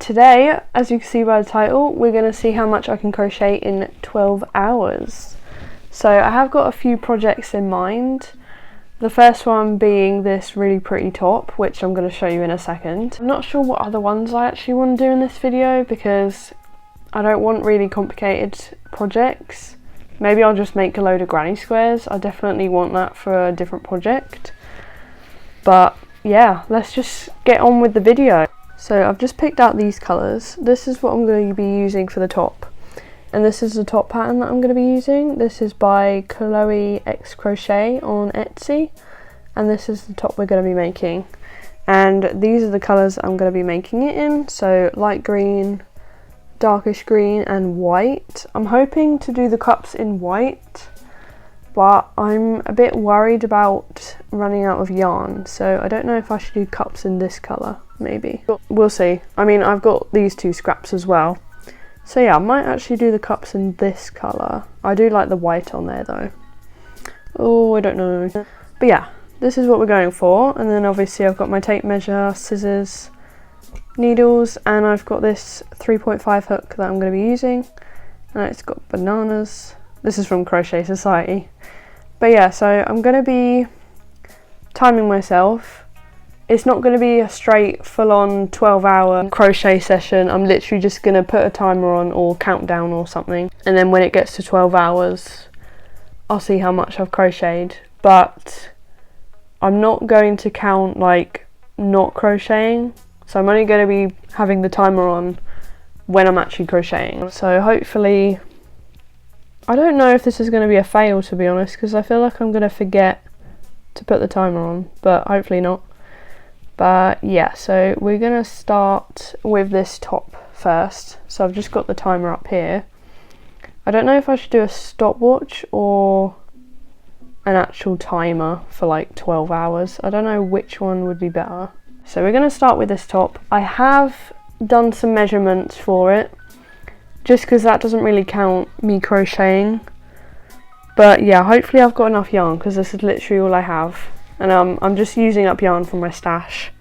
today, as you can see by the title, we're going to see how much I can crochet in 12 hours. So I have got a few projects in mind. The first one being this really pretty top, which I'm going to show you in a second. I'm not sure what other ones I actually want to do in this video because I don't want really complicated projects. Maybe I'll just make a load of granny squares. I definitely want that for a different project. But yeah, let's just get on with the video. So I've just picked out these colours. This is what I'm going to be using for the top. And this is the top pattern that I'm going to be using. This is by I Crochet on Etsy. And this is the top we're going to be making. And these are the colours I'm going to be making it in. So light green, darkish green and white. I'm hoping to do the cups in white, but I'm a bit worried about running out of yarn. So I don't know if I should do cups in this colour, maybe. We'll see. I mean, I've got these two scraps as well. So yeah, I might actually do the cups in this colour. I do like the white on there though. Oh, I don't know. But yeah, this is what we're going for. And then obviously I've got my tape measure, scissors, needles, and I've got this 3.5 hook that I'm going to be using. And it's got bananas. This is from Crochet Society. But yeah, so I'm going to be timing myself. It's not going to be a straight full-on 12-hour crochet session. I'm literally just going to put a timer on or countdown or something. And then when it gets to 12 hours, I'll see how much I've crocheted. But I'm not going to count like not crocheting. So I'm only going to be having the timer on when I'm actually crocheting. So hopefully, I don't know if this is going to be a fail, to be honest, because I feel like I'm going to forget to put the timer on, but hopefully not. But yeah, so we're going to start with this top first. So I've just got the timer up here. I don't know if I should do a stopwatch or an actual timer for like 12 hours. I don't know which one would be better. So we're going to start with this top. I have done some measurements for it, just because that doesn't really count me crocheting. But yeah, hopefully I've got enough yarn, because this is literally all I have. And I'm just using up yarn from my stash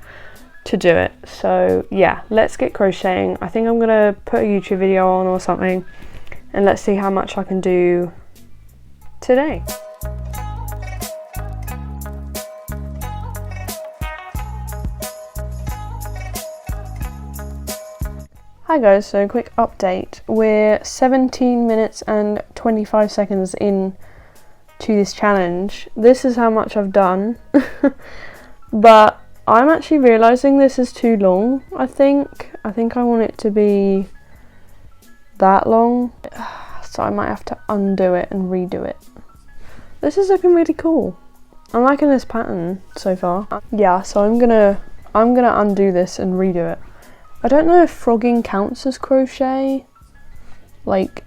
to do it. So yeah, let's get crocheting. I think I'm going to put a YouTube video on or something, and let's see how much I can do today. Hi guys, so quick update. We're 17 minutes and 25 seconds in to this challenge. This is how much I've done. But I'm actually realising this is too long, I think. I want it to be that long. So I might have to undo it and redo it. This is looking really cool. I'm liking this pattern so far. Yeah, so I'm gonna undo this and redo it. I don't know if frogging counts as crochet. Like,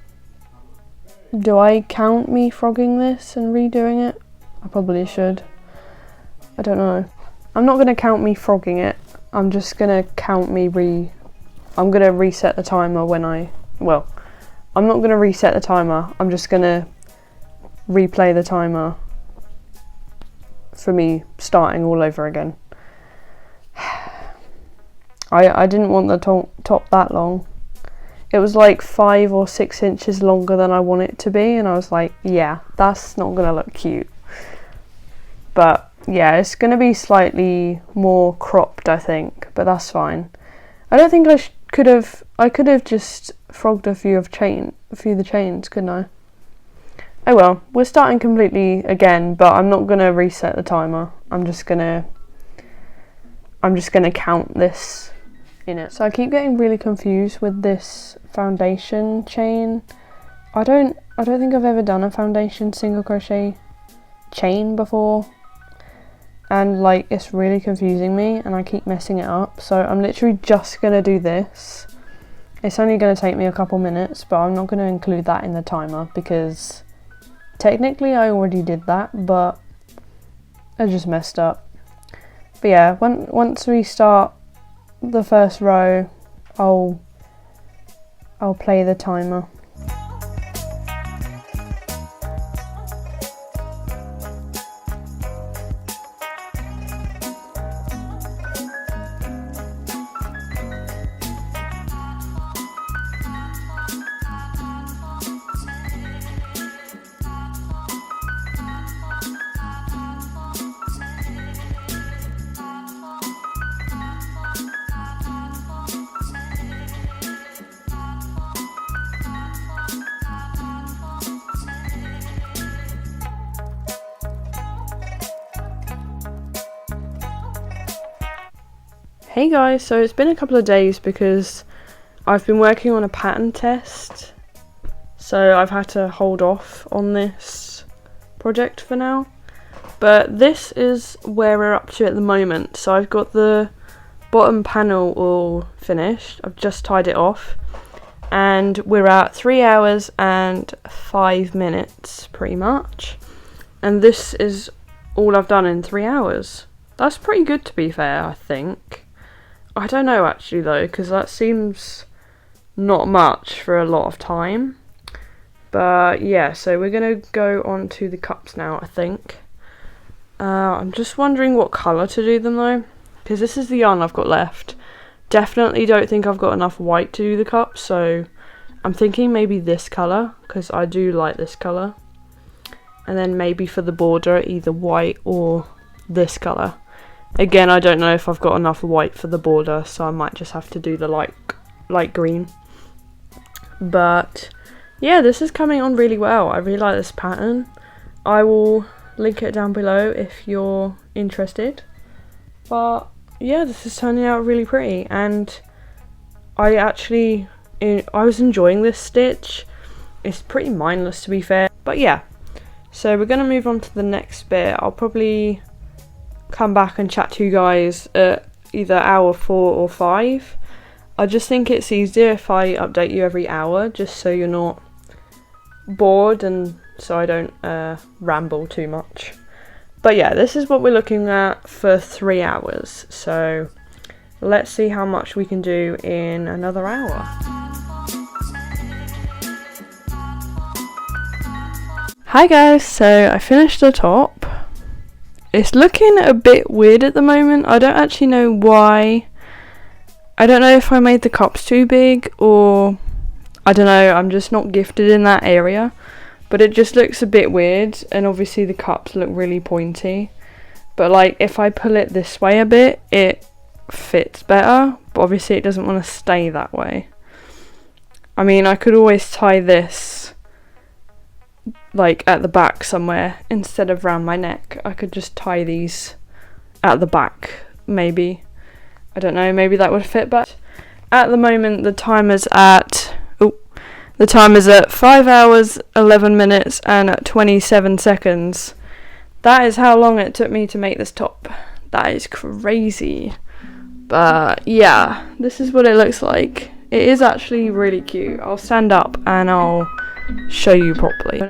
do I count me frogging this and redoing it? I probably should. I don't know. I'm not going to count me frogging it. I'm just going to count me I'm going to reset the timer when well, I'm not going to reset the timer. I'm just going to replay the timer for me starting all over again. I didn't want the top that long. It was like 5 or 6 inches longer than I want it to be, and I was like, yeah, that's not gonna look cute. But yeah, it's gonna be slightly more cropped, I think, but that's fine. I don't think I could have just frogged a few of the chains, couldn't I? Oh well, we're starting completely again, but I'm not gonna reset the timer. I'm just gonna count this in it. So I keep getting really confused with this foundation chain. I don't think I've ever done a foundation single crochet chain before, and like it's really confusing me and I keep messing it up. So I'm literally just gonna do this. It's only gonna take me a couple minutes, but I'm not gonna include that in the timer because technically I already did that, but I just messed up. But yeah, once we start the first row, I'll play the timer. Hey guys, so it's been a couple of days because I've been working on a pattern test, so I've had to hold off on this project for now. But this is where we're up to at the moment. So I've got the bottom panel all finished, I've just tied it off, and we're at 3 hours and 5 minutes pretty much. And this is all I've done in 3 hours. That's pretty good, to be fair, I think. I don't know actually though, because that seems not much for a lot of time. But yeah, so we're going to go on to the cups now, I think. I'm just wondering what colour to do them though, because this is the yarn I've got left. Definitely don't think I've got enough white to do the cups, so I'm thinking maybe this colour, because I do like this colour. And then maybe for the border, either white or this colour. Again, I don't know if I've got enough white for the border, so I might just have to do the light green. But yeah, this is coming on really well. I really like this pattern. I will link it down below if you're interested. But yeah, this is turning out really pretty, and I was enjoying this stitch. It's pretty mindless, to be fair. But yeah, so we're going to move on to the next bit. I'll probably come back and chat to you guys at either hour 4 or 5. I just think it's easier if I update you every hour, just so you're not bored and so I don't ramble too much. But yeah, this is what we're looking at for 3 hours. So let's see how much we can do in another hour. Hi guys, so I finished the top. It's looking a bit weird at the moment. I don't actually know why. I don't know if I made the cups too big, or I don't know, I'm just not gifted in that area. But it just looks a bit weird, and obviously the cups look really pointy. But like, if I pull it this way a bit, it fits better. But obviously it doesn't want to stay that way. I mean, I could always tie this like at the back somewhere instead of round my neck. I could just tie these at the back, maybe. I don't know, maybe that would fit better. At the moment, the timer's at 5 hours, 11 minutes and 27 seconds. That is how long it took me to make this top. That is crazy. But yeah, this is what it looks like. It is actually really cute. I'll stand up and I'll show you properly.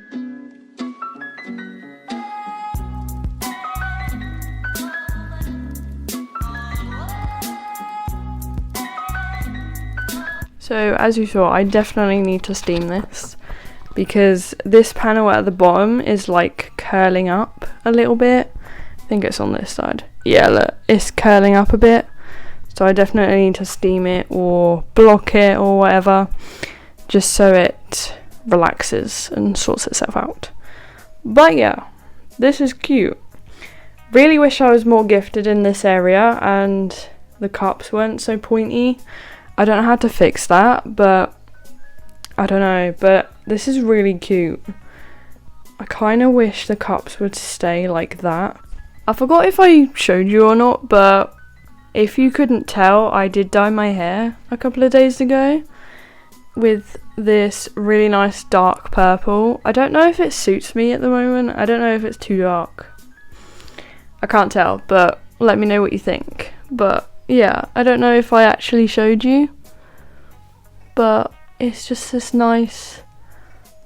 So as you saw, I definitely need to steam this, because this panel at the bottom is like curling up a little bit. I think it's on this side. Yeah, look, it's curling up a bit. So I definitely need to steam it or block it or whatever, just so it relaxes and sorts itself out. But yeah, this is cute. Really wish I was more gifted in this area and the cups weren't so pointy. I don't know how to fix that, but I don't know, but this is really cute. I kind of wish the cups would stay like that. I forgot if I showed you or not, but if you couldn't tell, I did dye my hair a couple of days ago with this really nice dark purple. I don't know if it suits me at the moment. I don't know if it's too dark. I can't tell, but let me know what you think. But yeah, I don't know if I actually showed you, but it's just this nice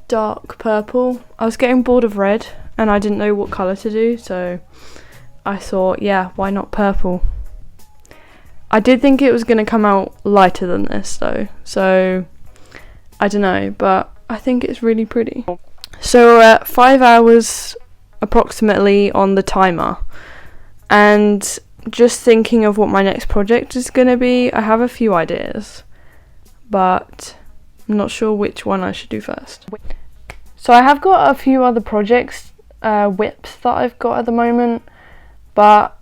dark purple. I was getting bored of red and I didn't know what colour to do, so I thought, yeah, why not purple? I did think it was going to come out lighter than this though, so I don't know, but I think it's really pretty. So we're at 5 hours approximately on the timer, and just thinking of what my next project is going to be. I have a few ideas, but I'm not sure which one I should do first. So I have got a few other projects, whips that I've got at the moment, but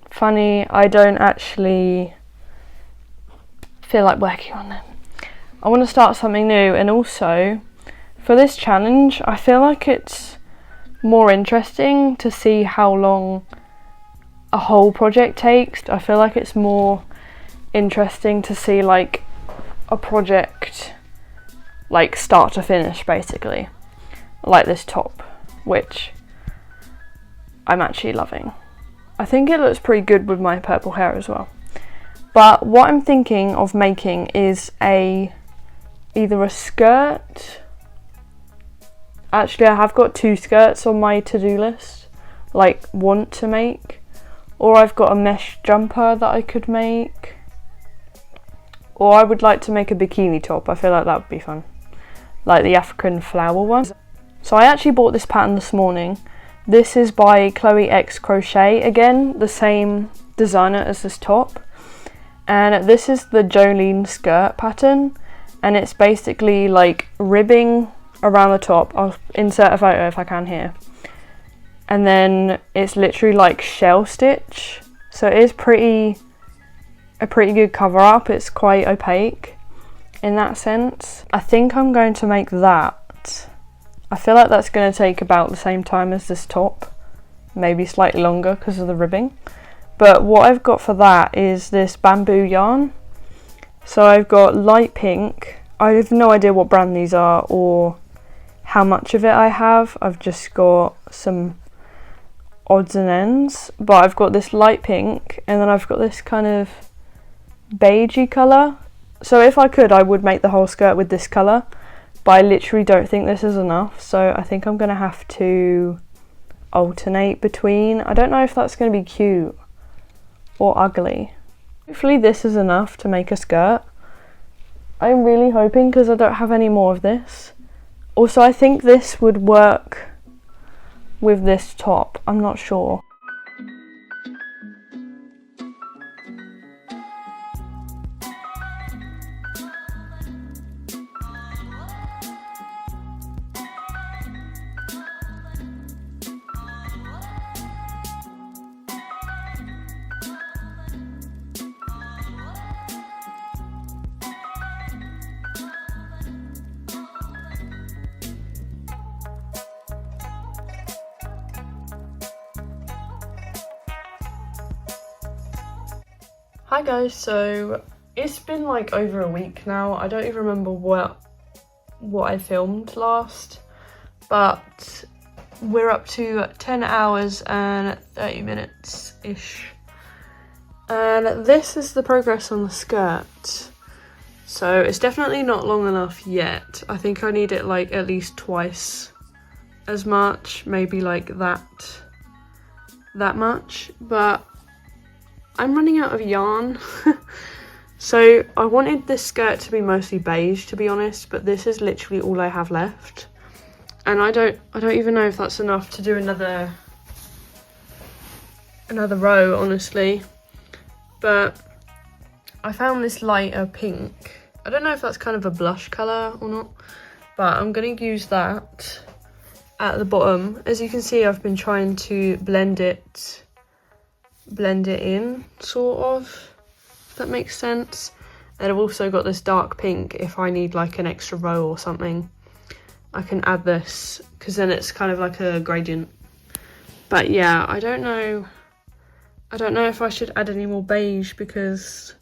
funny, I don't actually feel like working on them. I want to start something new, and also for this challenge I feel like it's more interesting to see how long a whole project takes. I feel like it's more interesting to see like a project like start to finish, basically, like this top, which I'm actually loving. I think it looks pretty good with my purple hair as well. But what I'm thinking of making is either a skirt. Actually, I have got 2 skirts on my to-do list, like want to make, or I've got a mesh jumper that I could make, or I would like to make a bikini top. I feel like that would be fun, like the African flower one. So I actually bought this pattern this morning. This is by Chloe X Crochet, again the same designer as this top, and this is the Jolene skirt pattern, and it's basically like ribbing around the top. I'll insert a photo if I can here, and then it's literally like shell stitch, so it is a pretty good cover up. It's quite opaque in that sense. I think I'm going to make that. I feel like that's going to take about the same time as this top, maybe slightly longer because of the ribbing. But what I've got for that is this bamboo yarn. So I've got light pink. I have no idea what brand these are or how much of it I have. I've just got some odds and ends, but I've got this light pink, and then I've got this kind of beigey colour. So if I could, I would make the whole skirt with this colour, but I literally don't think this is enough, so I think I'm going to have to alternate between. I don't know if that's going to be cute or ugly. Hopefully this is enough to make a skirt. I'm really hoping, because I don't have any more of this. Also, I think this would work with this top. I'm not sure. Hi guys, so it's been like over a week now. I don't even remember what I filmed last, but we're up to 10 hours and 30 minutes ish, and this is the progress on the skirt. So it's definitely not long enough yet. I think I need it like at least twice as much, maybe like that much, but I'm running out of yarn. So I wanted this skirt to be mostly beige, to be honest, but this is literally all I have left, and I don't even know if that's enough to do another row, honestly. But I found this lighter pink. I don't know if that's kind of a blush colour or not, but I'm going to use that at the bottom. As you can see, I've been trying to blend it in, sort of, if that makes sense. And I've also got this dark pink. If I need like an extra row or something, I can add this, because then it's kind of like a gradient. But yeah, I don't know if I should add any more beige, because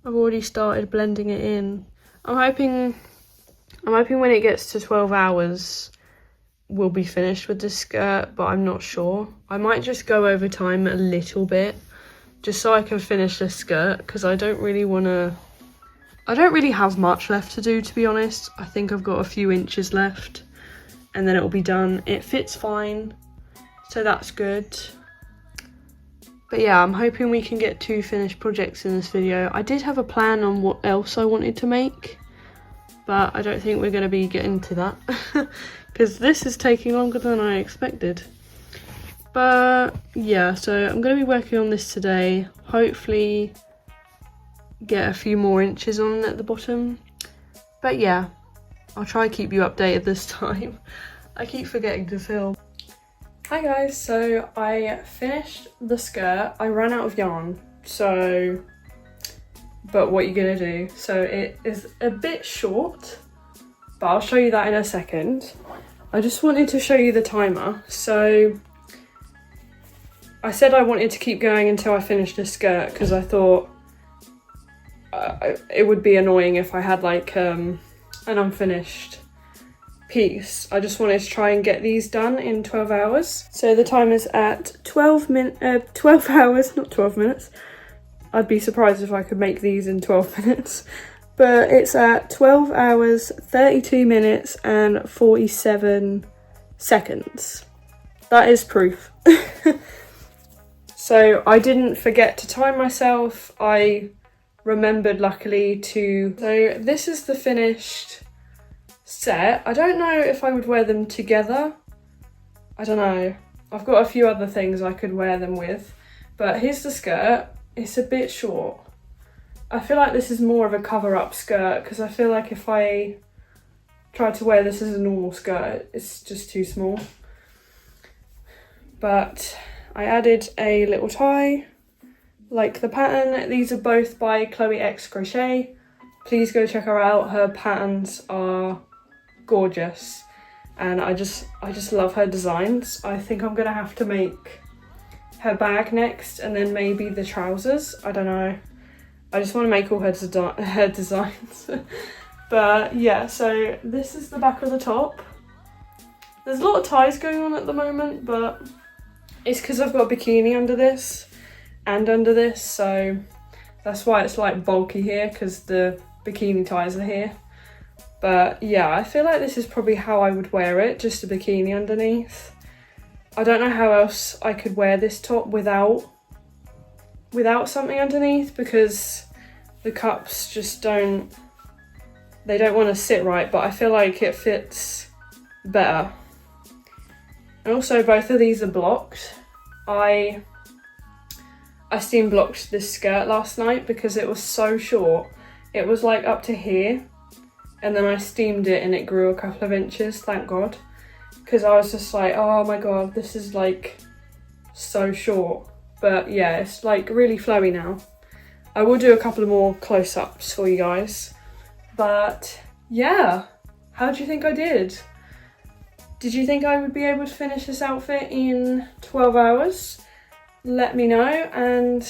I've already started blending it in. I'm hoping when it gets to 12 hours we'll be finished with this skirt, but I'm not sure. I might just go over time a little bit just so I can finish this skirt, because I don't really have much left to do, to be honest. I think I've got a few inches left and then it'll be done. It fits fine, so that's good. But yeah, I'm hoping we can get 2 finished projects in this video. I did have a plan on what else I wanted to make, but I don't think we're going to be getting to that because this is taking longer than I expected. But yeah, so I'm going to be working on this today. Hopefully get a few more inches on at the bottom. But yeah, I'll try to keep you updated this time. I keep forgetting to film. Hi guys, so I finished the skirt. I ran out of yarn, so, but what are you gonna do? So it is a bit short, but I'll show you that in a second. I just wanted to show you the timer. So I said I wanted to keep going until I finished this skirt because I thought it would be annoying if I had like an unfinished piece. I just wanted to try and get these done in 12 hours. So the time is at 12 hours, not 12 minutes. I'd be surprised if I could make these in 12 minutes. But it's at 12 hours, 32 minutes and 47 seconds. That is proof. So I didn't forget to time myself. I remembered luckily to... So this is the finished set. I don't know if I would wear them together. I don't know. I've got a few other things I could wear them with. But here's the skirt. It's a bit short. I feel like this is more of a cover-up skirt because I feel like if I try to wear this as a normal skirt, it's just too small. But I added a little tie, like the pattern. These are both by Chloe X Crochet. Please go check her out. Her patterns are gorgeous, and I just love her designs. I think I'm gonna have to make her bag next, and then maybe the trousers. I don't know. I just want to make all her designs. But yeah, so this is the back of the top. There's a lot of ties going on at the moment, but it's because I've got a bikini under this and under this, so that's why it's like bulky here, because the bikini ties are here. But yeah, I feel like this is probably how I would wear it, just a bikini underneath. I don't know how else I could wear this top without something underneath, because the cups just don't want to sit right, but I feel like it fits better. And also both of these are blocked. I steam blocked this skirt last night because it was so short. It was like up to here, and then I steamed it and it grew a couple of inches, thank God. Because I was just like, oh my God, this is like so short. But yeah, it's like really flowy now. I will do a couple of more close-ups for you guys. But yeah, how do you think I did? Did you think I would be able to finish this outfit in 12 hours? Let me know, and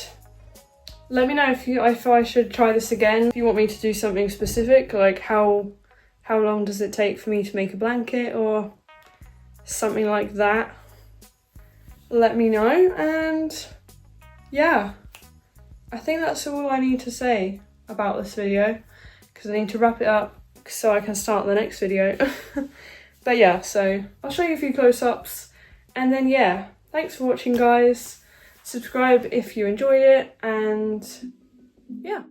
let me know if I should try this again. If you want me to do something specific, like how long does it take for me to make a blanket or something like that. Let me know, and yeah, I think that's all I need to say about this video, because I need to wrap it up so I can start the next video. But yeah, so I'll show you a few close-ups, and then yeah, thanks for watching guys. Subscribe if you enjoyed it, and yeah.